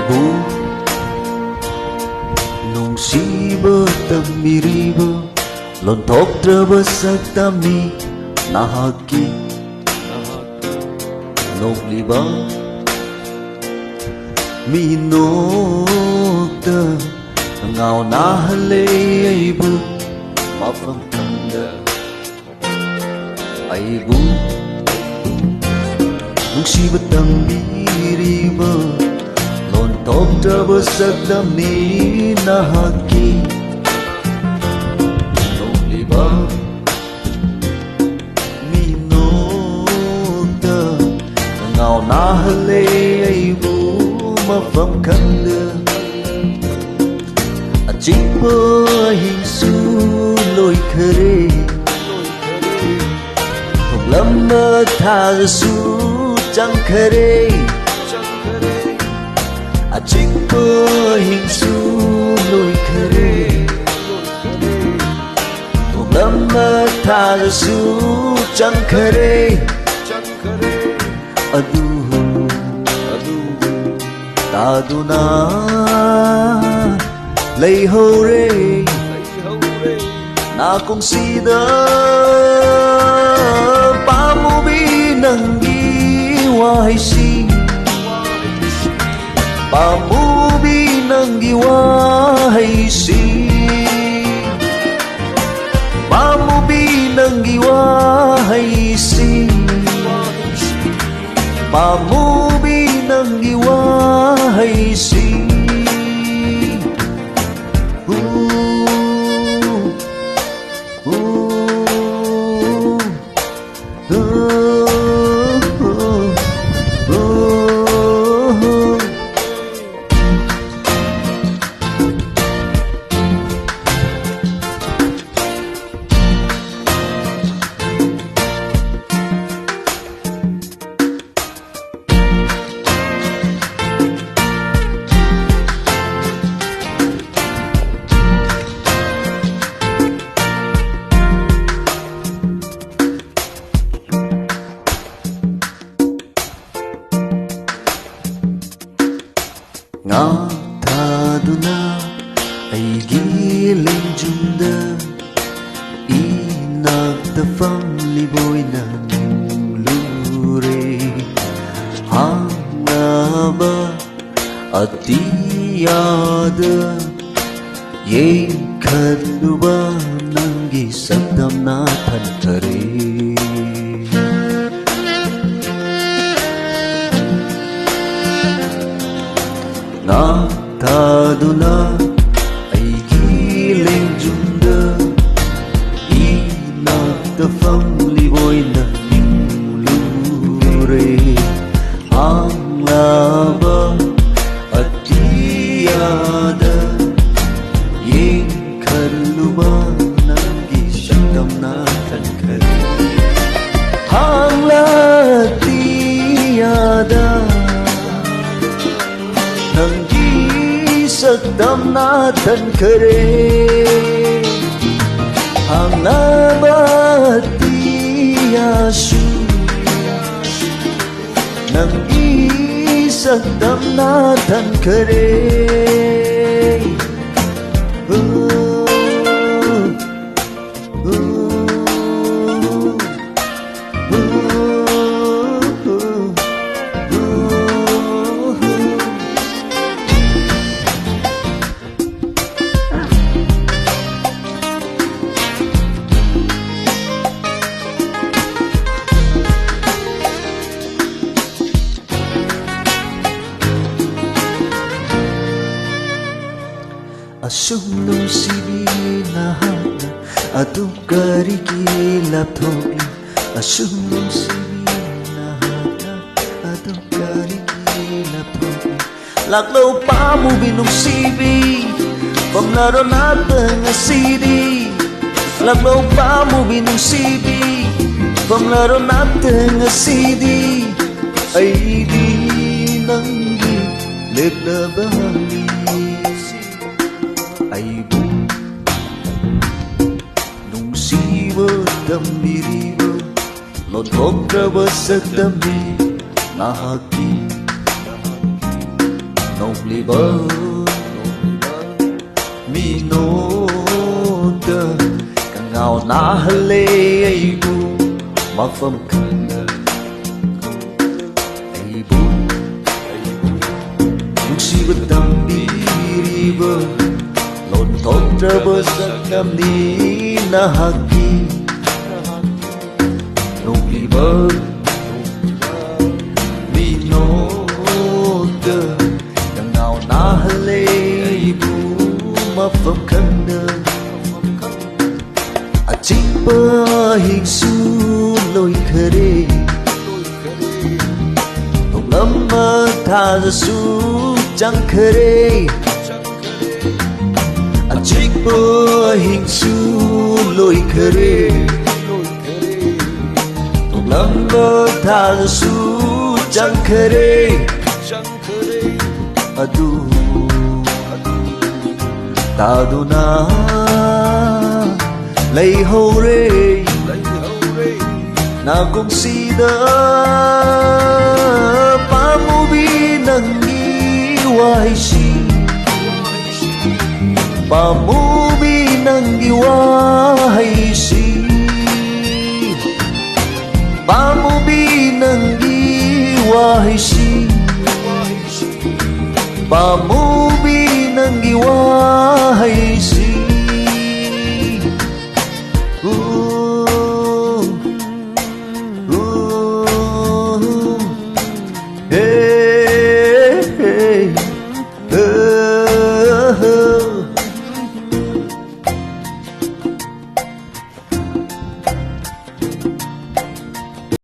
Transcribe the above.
Aibu nungsiba tamiriba lonthoktraba saktami nahaki nogliba minokta ngao nahale aibu mafam kanda aibu nungsiba tamiriba lonthoktraba saktami nahaki nogliba minokta ngao nahale aibu mafam kanda achikpa hinsu loi khare thoklamna thasu chang khare achikpa hinsu loi khare thoklamna thasu chang khare adu taduna lay hore na kung sida pamubi nangi waisi pamubi nangi waisi pamubi nangi waisi pamubi nangi waisi nga thaduna aigi lengjunda inagta famliboyna lure hangaba atiyada yekhaluba nangi sakdamna thanthare nga thaduna aigi lengjunda inagta famliboyna lure hanglaba atiyada yekhaluba nangi sakdamna thankhare hanglatiada nangi sakdamna thankhare hanglabatiyasu nangi sakdamna thankhare asum nungsibi nahana adum kariki lapthokli asum nungsibi nahana adum kariki lapthokli laklo pamu binungsibi pamlaro natin ngasidi laklo pamu binungsibi pamlaro natin ngasidi ay di nanggi lekna bahali aibu nungsiba tambiriba lonthoktraba saktami nahaki nồng lì bơ mi nô tơ càng ngào na lê ai bu mà phẩm khăn ai bu si bất tâm đi bơ lộn thốt ra bơ sắc nam đi na haki nồng lì bơ mi nô tơ càng ngào na lê ai bu mà phẩm khăn đơn a chính bơ hình su lôi khare tụng lâm mơ tha ra su chẳng khare a chính bơ hình su lôi khare tụng lâm mơ tha ra su chẳng khare adu ta du na lấy hầu rê na cũng si đỡ pa mu bi nang gi wai si pa mu bi nang gi wai si pa mu bi nang gi wai si pa mu